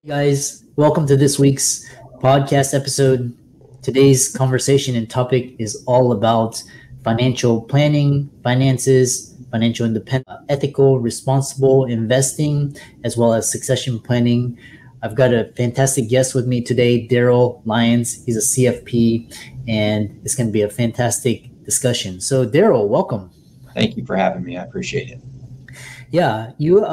Guys, welcome to this week's podcast episode. Today's conversation and topic is all about financial planning, finances, financial independence, ethical, responsible investing, as well as succession planning. I've got a fantastic guest with me today, Darryl Lyons. He's a CFP, and it's going to be a fantastic discussion. So, Darryl, welcome. Thank you for having me. I appreciate it. Yeah, you're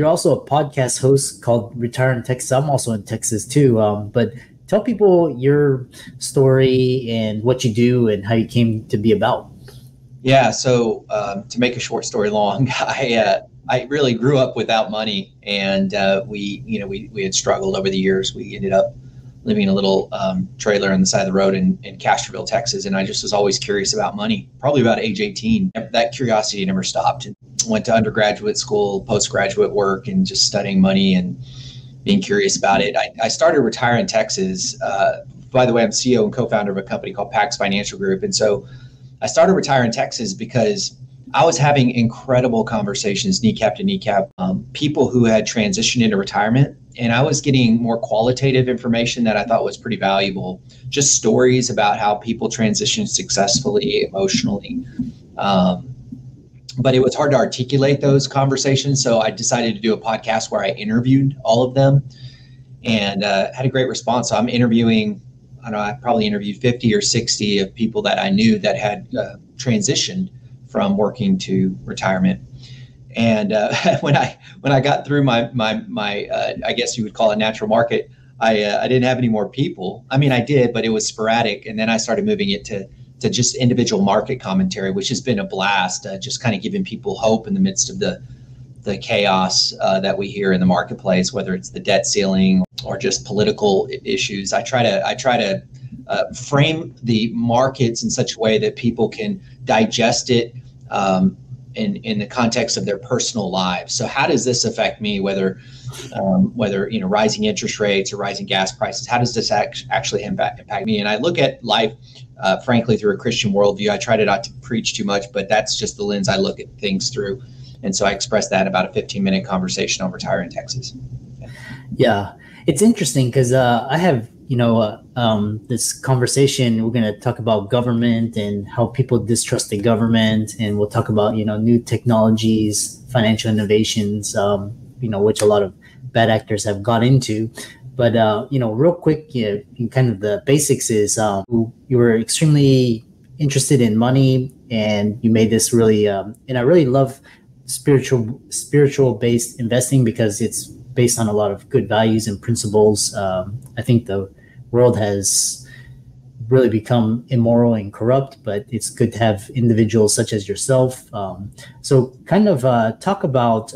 also a podcast host called Retire in Texas. I'm also in Texas too. But tell people your story and what you do and how you came to be about. Yeah, so to make a short story long, I really grew up without money, and we had struggled over the years. We ended up living in a little trailer on the side of the road in Castroville, Texas, and I just was always curious about money. Probably about age 18, that curiosity never stopped. Went to undergraduate school, postgraduate work, and just studying money and being curious about it. I started Retire in Texas. By the way, I'm CEO and co-founder of a company called PAX Financial Group. And so I started Retire in Texas because I was having incredible conversations, kneecap to kneecap, people who had transitioned into retirement. And I was getting more qualitative information that I thought was pretty valuable. Just stories about how people transitioned successfully, emotionally. But it was hard to articulate those conversations. So I decided to do a podcast where I interviewed all of them and had a great response. So I'm interviewing, I probably interviewed 50 or 60 of people that I knew that had transitioned from working to retirement. And when I got through my I guess you would call it natural market, I didn't have any more people. I mean, I did, but it was sporadic. And then I started moving it to just individual market commentary, which has been a blast, just kind of giving people hope in the midst of the chaos that we hear in the marketplace, whether it's the debt ceiling or just political issues. I try to frame the markets in such a way that people can digest it in the context of their personal lives. So how does this affect me, whether rising interest rates or rising gas prices, how does this actually impact me? And I look at life, frankly, through a Christian worldview. I try to not to preach too much, but that's just the lens I look at things through. And so I express that in about a 15-minute conversation on Retire in Texas. Yeah, it's interesting because I have, this conversation. We're going to talk about government and how people distrust the government. And we'll talk about, new technologies, financial innovations, which a lot of bad actors have got into. But, real quick, kind of the basics is you were extremely interested in money, and you made this really, and I really love spiritual based investing because it's based on a lot of good values and principles. I think the world has really become immoral and corrupt, but it's good to have individuals such as yourself. So kind of talk about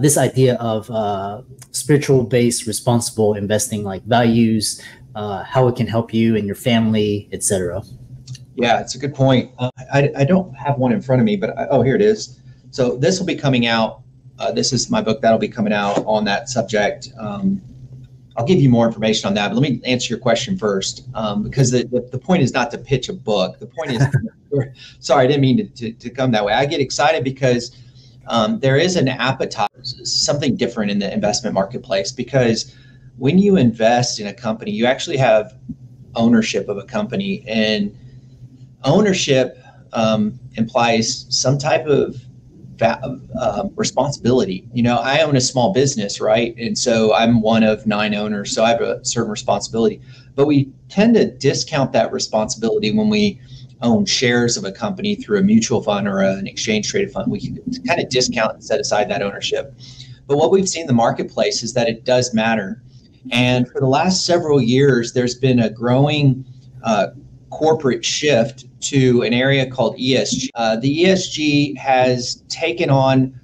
this idea of spiritual-based responsible investing, like values, how it can help you and your family, etc. Yeah, it's a good point. I don't have one in front of me, but here it is. So this will be coming out. This is my book that'll be coming out on that subject. I'll give you more information on that, but let me answer your question first, because the point is not to pitch a book. The point is, sorry, I didn't mean to come that way. I get excited because there is an appetite, something different in the investment marketplace, because when you invest in a company, you actually have ownership of a company, and ownership implies some type of responsibility. I own a small business, right? And so I'm one of 9 owners, so I have a certain responsibility. But we tend to discount that responsibility when we own shares of a company through a mutual fund or an exchange traded fund. We can kind of discount and set aside that ownership. But what we've seen in the marketplace is that it does matter. And for the last several years, there's been a growing corporate shift to an area called ESG. The ESG has taken on,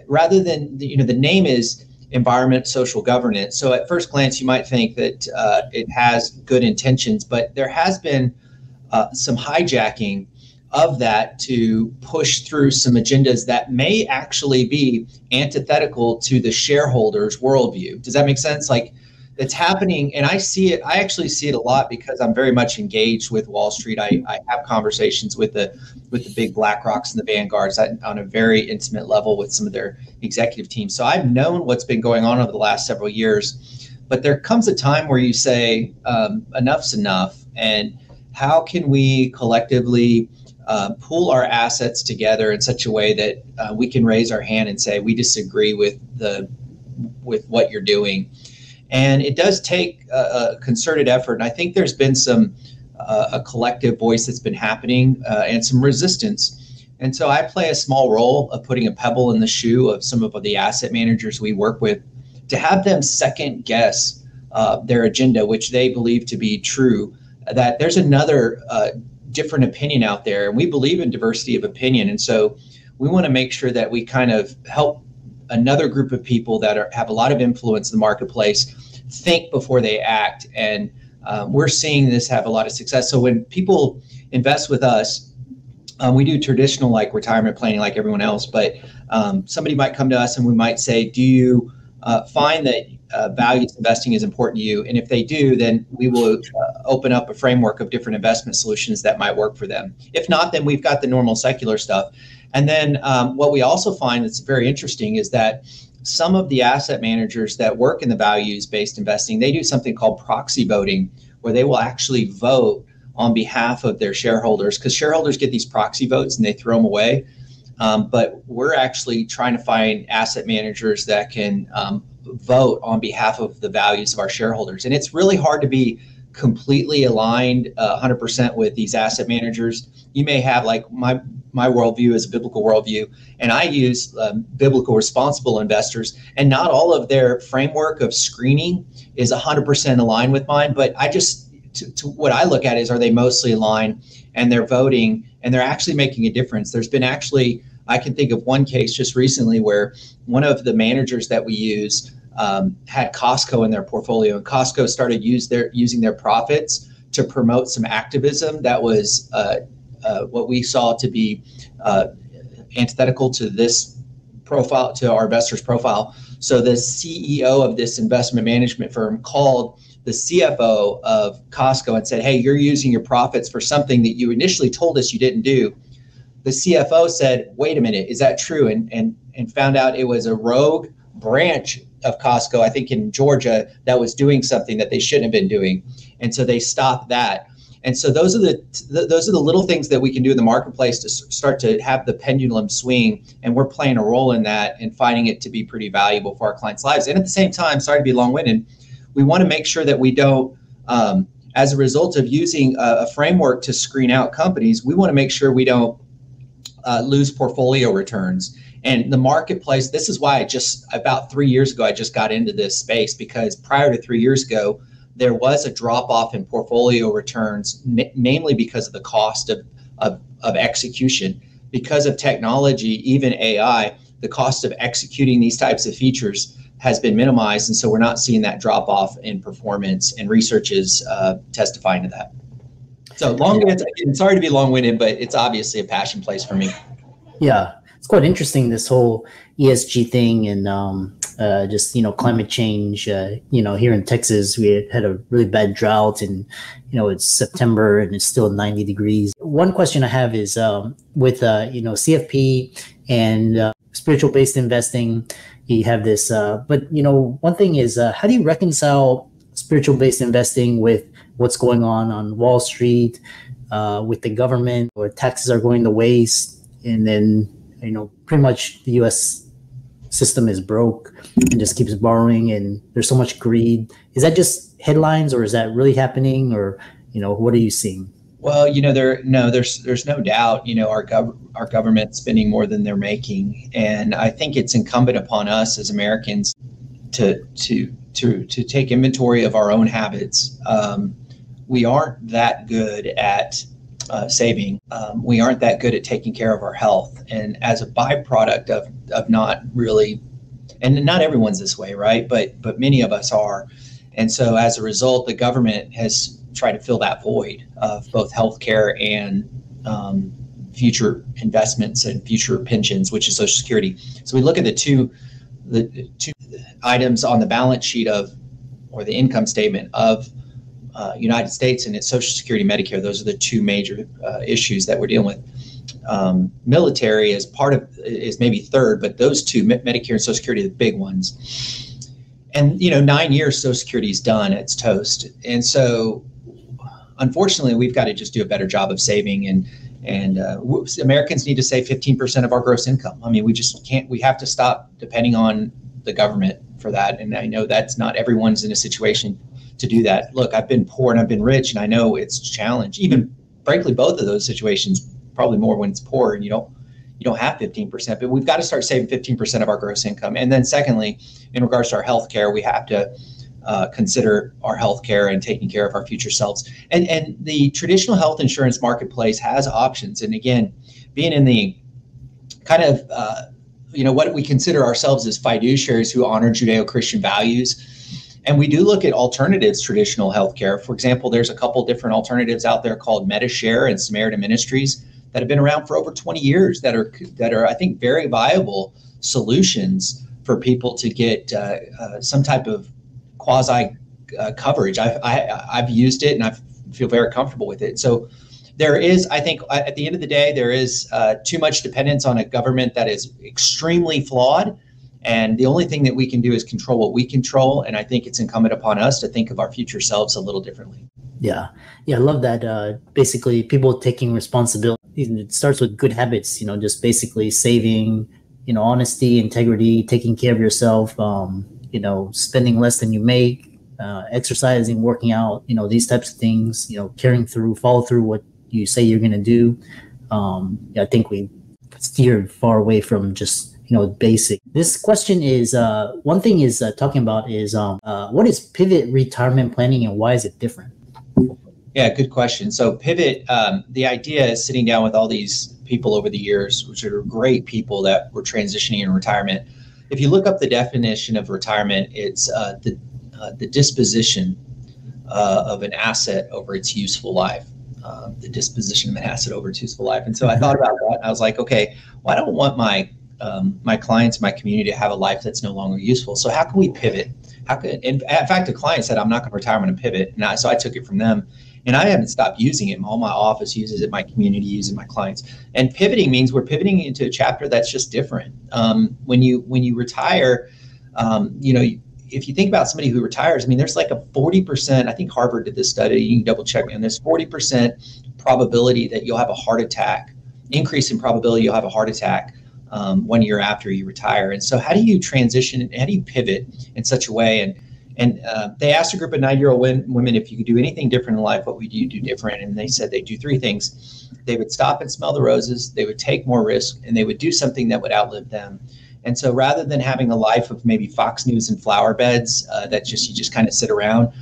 rather than, the name is environment, social governance. So at first glance, you might think that it has good intentions, but there has been some hijacking of that to push through some agendas that may actually be antithetical to the shareholders' worldview. Does that make sense? Like, it's happening, and I see it. I actually see it a lot because I'm very much engaged with Wall Street. I have conversations with the big BlackRocks and the Vanguards on a very intimate level with some of their executive teams. So I've known what's been going on over the last several years. But there comes a time where you say, enough's enough. And how can we collectively pool our assets together in such a way that we can raise our hand and say, we disagree with what you're doing. And it does take a concerted effort. And I think there's been a collective voice that's been happening and some resistance. And so I play a small role of putting a pebble in the shoe of some of the asset managers we work with to have them second guess their agenda, which they believe to be true, that there's another different opinion out there. And we believe in diversity of opinion. And so we want to make sure that we kind of help another group of people that have a lot of influence in the marketplace think before they act. And we're seeing this have a lot of success. So when people invest with us, we do traditional like retirement planning like everyone else, but somebody might come to us and we might say, do you find that values investing is important to you? And if they do, then we will open up a framework of different investment solutions that might work for them. If not, then we've got the normal secular stuff. And then what we also find that's very interesting is that some of the asset managers that work in the values-based investing, they do something called proxy voting, where they will actually vote on behalf of their shareholders, because shareholders get these proxy votes and they throw them away. But we're actually trying to find asset managers that can vote on behalf of the values of our shareholders. And it's really hard to be completely aligned 100% with these asset managers. You may have like my worldview is a biblical worldview, and I use biblical responsible investors, and not all of their framework of screening is 100% aligned with mine. But I just, to what I look at is, are they mostly aligned, and they're voting and they're actually making a difference. There's been actually, I can think of one case just recently where one of the managers that we use had Costco in their portfolio, and Costco started using their profits to promote some activism that was what we saw to be antithetical to this profile, to our investors' profile. So the CEO of this investment management firm called the CFO of Costco and said, hey, you're using your profits for something that you initially told us you didn't do. The CFO said, wait a minute, is that true? And found out it was a rogue branch of Costco, I think in Georgia, that was doing something that they shouldn't have been doing. And so they stopped that. And so those are the little things that we can do in the marketplace to start to have the pendulum swing. And we're playing a role in that and finding it to be pretty valuable for our clients' lives. And at the same time, sorry to be long-winded, we want to make sure that we don't, as a result of using a framework to screen out companies, we want to make sure we don't lose portfolio returns. And the marketplace, this is why about 3 years ago, I just got into this space, because prior to 3 years ago, there was a drop off in portfolio returns, namely because of the cost of execution. Because of technology, even AI, the cost of executing these types of features has been minimized. And so we're not seeing that drop off in performance, and research is testifying to that. So sorry to be long-winded, but it's obviously a passion place for me. Yeah, it's quite interesting, this whole ESG thing, and just, climate change. Here in Texas, we had a really bad drought, and, it's September and it's still 90 degrees. One question I have is with, CFP and spiritual-based investing, you have this, but, one thing is, how do you reconcile spiritual-based investing with what's going on Wall Street, with the government, where taxes are going to waste, and then, pretty much the U.S. system is broke and just keeps borrowing, and there's so much greed. Is that just headlines, or is that really happening, or, what are you seeing? Well, there's no doubt, our government spending more than they're making. And I think it's incumbent upon us as Americans to take inventory of our own habits. We aren't that good at saving. We aren't that good at taking care of our health. And as a byproduct of not really, and not everyone's this way, right? But many of us are. And so as a result, the government has tried to fill that void of both healthcare and future investments and future pensions, which is Social Security. So we look at the two items on the balance sheet or the income statement of United States, and it's Social Security, Medicare. Those are the two major issues that we're dealing with. Military is maybe third, but those two, Medicare and Social Security, are the big ones. And 9 years, Social Security is done, it's toast. And so unfortunately, we've got to just do a better job of saving, and Americans need to save 15% of our gross income. I mean, we just can't. We have to stop depending on the government for that. And I know that's not everyone's in a situation to do that. Look, I've been poor and I've been rich, and I know it's a challenge. Even frankly, both of those situations, probably more when it's poor and you don't have 15%. But we've got to start saving 15% of our gross income. And then secondly, in regards to our health care, we have to consider our health care and taking care of our future selves. And the traditional health insurance marketplace has options. And again, being in the kind of, what we consider ourselves as fiduciaries who honor Judeo-Christian values. And we do look at alternatives, traditional healthcare. For example, there's a couple different alternatives out there called MediShare and Samaritan Ministries that have been around for over 20 years that are, I think, very viable solutions for people to get some type of quasi coverage. I've used it and I feel very comfortable with it. So there is, I think, at the end of the day, there is too much dependence on a government that is extremely flawed. And the only thing that we can do is control what we control. And I think it's incumbent upon us to think of our future selves a little differently. Yeah. I love that. Basically, people taking responsibility. It starts with good habits, just basically saving, honesty, integrity, taking care of yourself, spending less than you make, exercising, working out, these types of things, follow through what you say you're going to do. I think we steered far away from just, basic. This question is, one thing is talking about is, what is pivot retirement planning and why is it different? Yeah, good question. So pivot, the idea is sitting down with all these people over the years, which are great people that were transitioning in retirement. If you look up the definition of retirement, it's the disposition of an asset over its useful life. The disposition of an asset over its useful life. And so I thought about that. I was like, okay, well, I don't want my clients, my community to have a life that's no longer useful. So how can we pivot? In fact, a client said, I'm not going to retire, I'm going to pivot. And so I took it from them. And I haven't stopped using it. All my office uses it, my community uses it, my clients. And pivoting means we're pivoting into a chapter that's just different. When you retire, if you think about somebody who retires, there's like a 40%, I think Harvard did this study, you can double check me on this, 40% probability that you'll have a heart attack, increase in probability you'll have a heart attack 1 year after you retire. And so how do you transition, how do you pivot in such a way? And they asked a group of 9-year-old women, if you could do anything different in life, what would you do different? And they said they'd do 3 things. They would stop and smell the roses, they would take more risk, and they would do something that would outlive them. And so rather than having a life of maybe Fox News and flower beds that you just kind of sit around,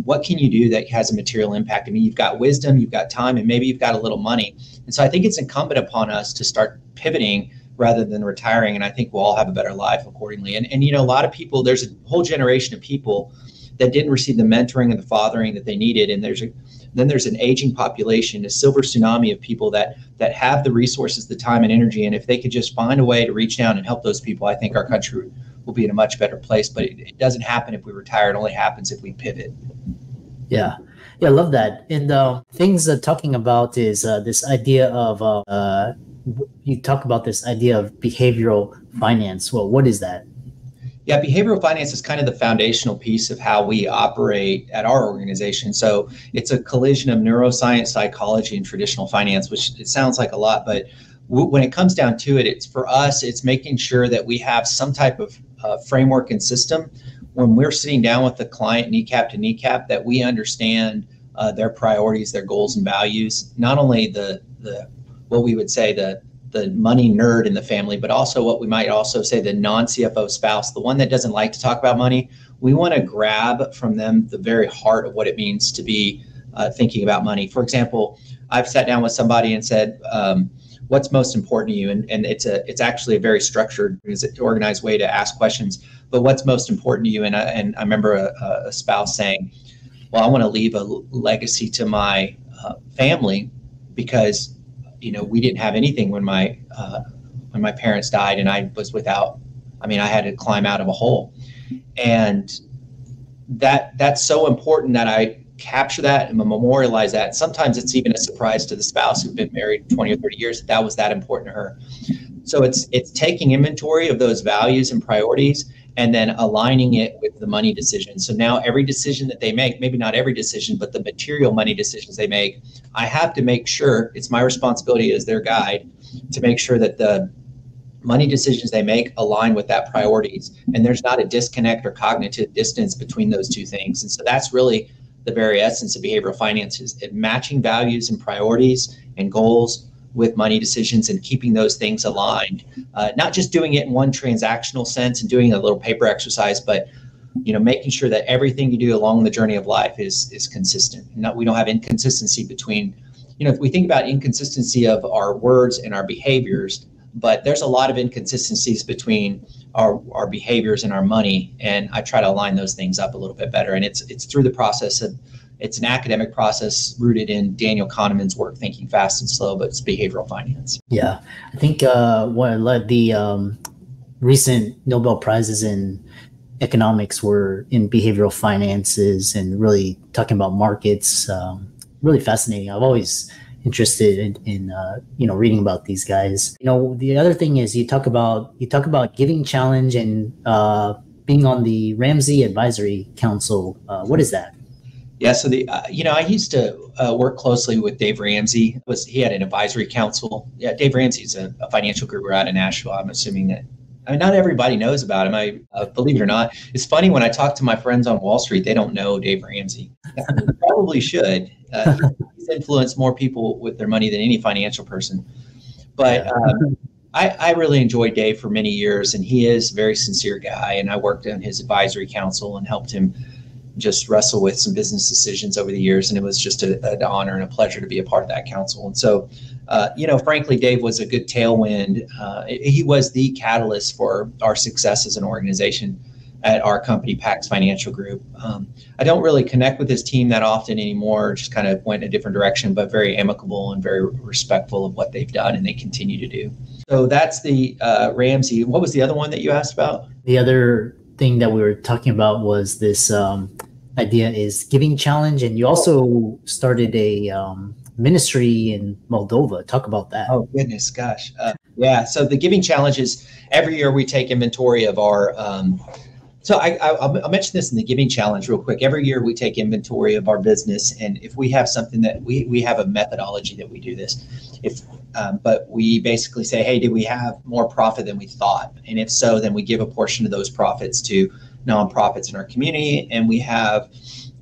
what can you do that has a material impact? You've got wisdom, you've got time, and maybe you've got a little money. And so I think it's incumbent upon us to start pivoting rather than retiring. And I think we'll all have a better life accordingly. And a lot of people, there's a whole generation of people that didn't receive the mentoring and the fathering that they needed. And then there's an aging population, a silver tsunami of people that have the resources, the time and energy. And if they could just find a way to reach down and help those people, I think our country will be in a much better place. But it doesn't happen if we retire. It only happens if we pivot. Yeah, I love that. And things talking about is this idea of, you talk about this idea of behavioral finance. Well, what is that? Yeah, behavioral finance is kind of the foundational piece of how we operate at our organization. So it's a collision of neuroscience, psychology, and traditional finance, which it sounds like a lot, but when it comes down to it, it's for us, it's making sure that we have some type of framework and system when we're sitting down with the client kneecap to kneecap, that we understand their priorities, their goals and values, not only the what we would say the money nerd in the family, but also what we might also say the non-CFO spouse, the one that doesn't like to talk about money. We want to grab from them the very heart of what it means to be thinking about money. For example, I've sat down with somebody and said, what's most important to you? And it's actually a very structured, organized way to ask questions, but what's most important to you? And I remember a spouse saying, well, I want to leave a legacy to my family because we didn't have anything when my parents died, and I was without. I had to climb out of a hole, and that's so important that I capture that and memorialize that. Sometimes it's even a surprise to the spouse who's been married 20 or 30 years that was that important to her. So it's taking inventory of those values and priorities, and then aligning it with the money decision. So now every decision that they make, maybe not every decision, but the material money decisions they make, I have to make sure, it's my responsibility as their guide to make sure that the money decisions they make align with that priorities. And there's not a disconnect or cognitive distance between those two things. And so that's really the very essence of behavioral finance, is matching values and priorities and goals with money decisions and keeping those things aligned. Not just doing it in one transactional sense and doing a little paper exercise, but making sure that everything you do along the journey of life is consistent. We don't have inconsistency between, if we think about inconsistency of our words and our behaviors, but there's a lot of inconsistencies between our behaviors and our money. And I try to align those things up a little bit better. And it's through the process of, it's an academic process rooted in Daniel Kahneman's work, Thinking Fast and Slow, but it's behavioral finance. Yeah. I think what led the recent Nobel Prizes in economics were in behavioral finances and really talking about markets. Really fascinating. I've always interested in reading about these guys. The other thing is you talk about Giving Challenge and being on the Ramsey Advisory Council. What is that? Yeah, so I used to work closely with Dave Ramsey. He had an advisory council. Yeah, Dave Ramsey's a financial guru out of Nashville. I'm assuming that, not everybody knows about him. I believe it or not. It's funny when I talk to my friends on Wall Street, they don't know Dave Ramsey. They probably should. He's influenced more people with their money than any financial person. But I really enjoyed Dave for many years, and he is a very sincere guy. And I worked on his advisory council and helped him just wrestle with some business decisions over the years. And it was just an honor and a pleasure to be a part of that council. And so, frankly, Dave was a good tailwind. He was the catalyst for our success as an organization at our company, PAX Financial Group. I don't really connect with his team that often anymore, just kind of went in a different direction, but very amicable and very respectful of what they've done and they continue to do. So that's the Ramsey. What was the other one that you asked about? The other thing that we were talking about was this idea is Giving Challenge, and you also started a ministry in Moldova. Talk about that. Oh, goodness, gosh. Yeah, so the Giving Challenge is every year we take inventory of our so I'll mention this in the Giving Challenge real quick. Every year we take inventory of our business, and if we have something that we have a methodology that we do this. But we basically say, hey, did we have more profit than we thought? And if so, then we give a portion of those profits to nonprofits in our community, and we have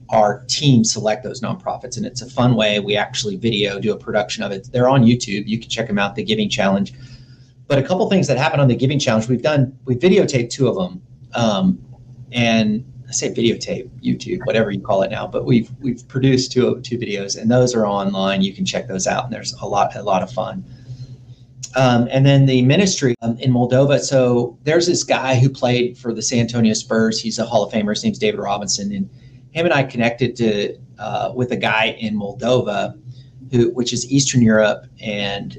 our team select those nonprofits. And it's a fun way. We actually do a production of it. They're on YouTube. You can check them out, the Giving Challenge. But a couple things that happened on the Giving Challenge, we videotaped two of them. And I say videotape, YouTube, whatever you call it now, but we've produced two videos, and those are online. You can check those out, and there's a lot of fun. And then the ministry in Moldova. So there's this guy who played for the San Antonio Spurs. He's a Hall of Famer. His name's David Robinson, and him and I connected with a guy in Moldova, which is Eastern Europe and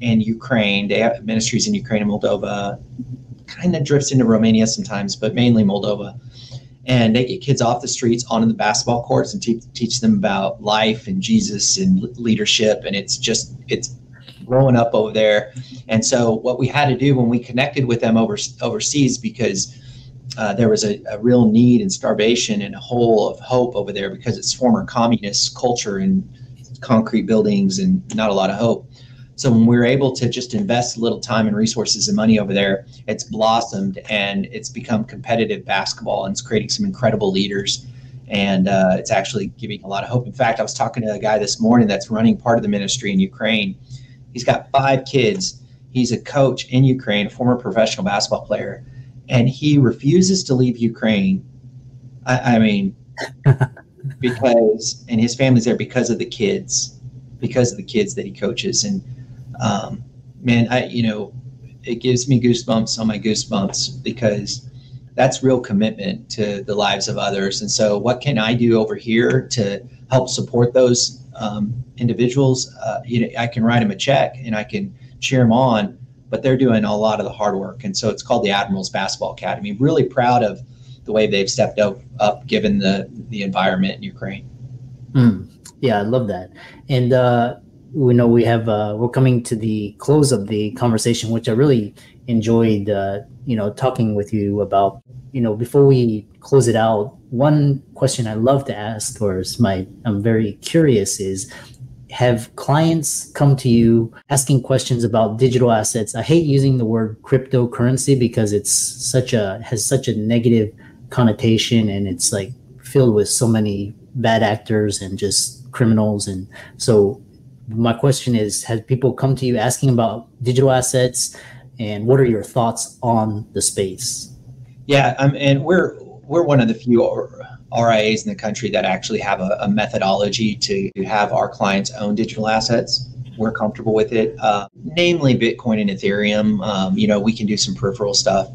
Ukraine. They have ministries in Ukraine and Moldova. Kind of drifts into Romania sometimes, but mainly Moldova. And they get kids off the streets onto the basketball courts and teach them about life and Jesus and leadership. And it's growing up over there. And so what we had to do when we connected with them overseas, because there was a real need and starvation and a hole of hope over there because it's former communist culture and concrete buildings and not a lot of hope. So when we were able to just invest a little time and resources and money over there, it's blossomed and it's become competitive basketball, and it's creating some incredible leaders. And it's actually giving a lot of hope. In fact, I was talking to a guy this morning that's running part of the ministry in Ukraine. He's got 5 kids. He's a coach in Ukraine, a former professional basketball player, and he refuses to leave Ukraine. I mean, and his family's there because of the kids that he coaches. And man, it gives me goosebumps on my goosebumps, because that's real commitment to the lives of others. And so what can I do over here to help support those individuals? I can write them a check and I can cheer them on, but they're doing a lot of the hard work. And so it's called the Admirals Basketball Academy. Really proud of the way they've stepped up given the environment in Ukraine. Yeah, I love that. And we know we're coming to the close of the conversation, which I really enjoyed, talking with you about, before we close it out, one question I love to ask, or I'm very curious is, have clients come to you asking questions about digital assets? I hate using the word cryptocurrency because has such a negative connotation, and it's like filled with so many bad actors and just criminals. And so my question is, have people come to you asking about digital assets, and what are your thoughts on the space? Yeah, and we're one of the few RIAs in the country that actually have a methodology to have our clients own digital assets. We're comfortable with it, namely Bitcoin and Ethereum. We can do some peripheral stuff.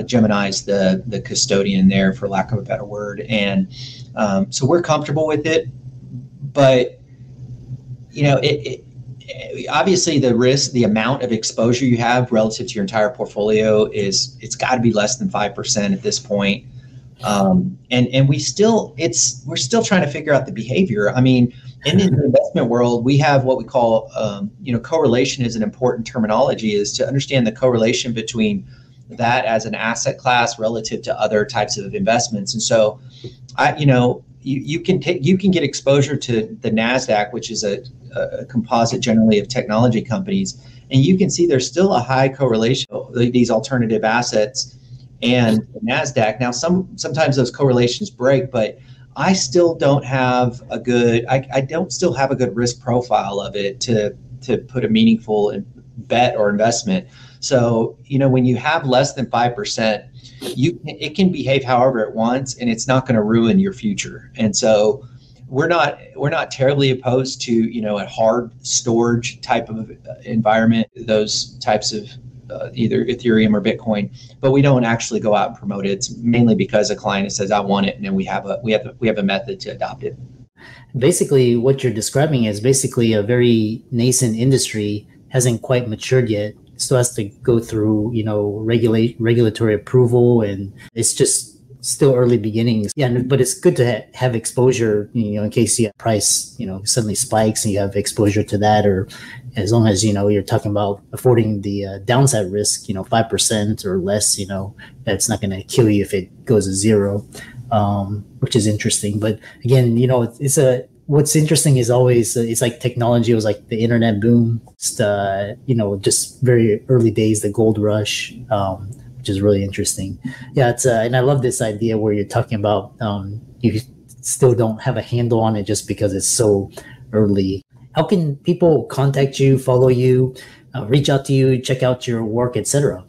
Gemini's the custodian there, for lack of a better word, and so we're comfortable with it. But obviously the risk, the amount of exposure you have relative to your entire portfolio it's got to be less than 5% at this point. And we're still trying to figure out the behavior. I mean, in the investment world, we have what we call, correlation is an important terminology, is to understand the correlation between that as an asset class relative to other types of investments. And so, you can get exposure to the NASDAQ, which is a composite generally of technology companies, and you can see there's still a high correlation of these alternative assets and NASDAQ. Now, sometimes those correlations break, but I still don't have a good risk profile of it to put a meaningful bet or investment. So, when you have less than 5%, it can behave however it wants, and it's not going to ruin your future. And so we're not terribly opposed to, a hard storage type of environment, those types of either Ethereum or Bitcoin, but we don't actually go out and promote it. It's mainly because a client says, I want it, and then we have a method to adopt it. Basically, what you're describing is basically a very nascent industry, hasn't quite matured yet. Still has to go through, regulatory approval, and it's just still early beginnings. Yeah, but it's good to have exposure, in case the price, suddenly spikes and you have exposure to that, or as long as, you're talking about affording the downside risk, 5% or less, that's not going to kill you if it goes to zero, which is interesting. But again, what's interesting is always, it's like technology was like the internet boom, just very early days, the gold rush, which is really interesting. Yeah, and I love this idea where you're talking about you still don't have a handle on it just because it's so early. How can people contact you, follow you, reach out to you, check out your work, etc.?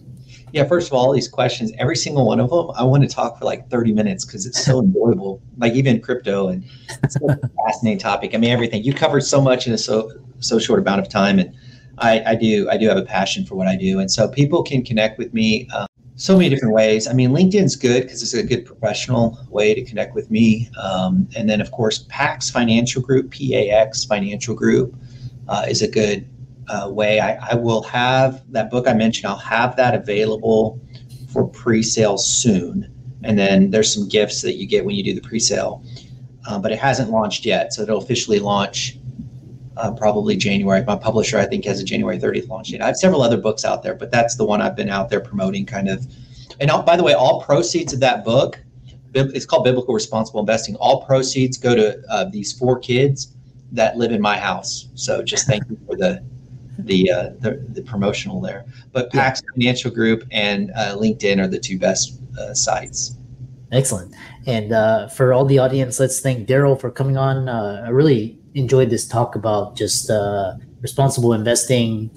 Yeah, first of all these questions, every single one of them, I want to talk for like 30 minutes because it's so enjoyable. Like even crypto, and it's a fascinating topic. I mean, everything you covered so much in a so short amount of time, and I do have a passion for what I do, and so people can connect with me so many different ways. I mean, LinkedIn's good because it's a good professional way to connect with me, and then of course PAX Financial Group, PAX Financial Group, is a good way. I will have that book I mentioned. I'll have that available for pre-sale soon, and then there's some gifts that you get when you do the pre-sale, but it hasn't launched yet, so it'll officially launch probably January. My publisher, I think, has a January 30th launch date. I have several other books out there, but that's the one I've been out there promoting, kind of. And by the way, all proceeds of that book, it's called Biblical Responsible Investing. All proceeds go to these 4 kids that live in my house. So just thank you for the promotional there. But PAX Financial Group and LinkedIn are the 2 best sites. Excellent. And for all the audience, let's thank Darryl for coming on. I really enjoyed this talk about just responsible investing,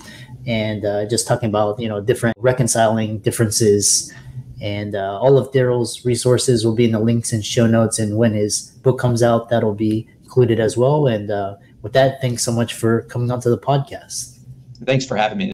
and just talking about, different reconciling differences. And all of Darryl's resources will be in the links and show notes. And when his book comes out, that'll be included as well. And with that, thanks so much for coming onto the podcast. Thanks for having me.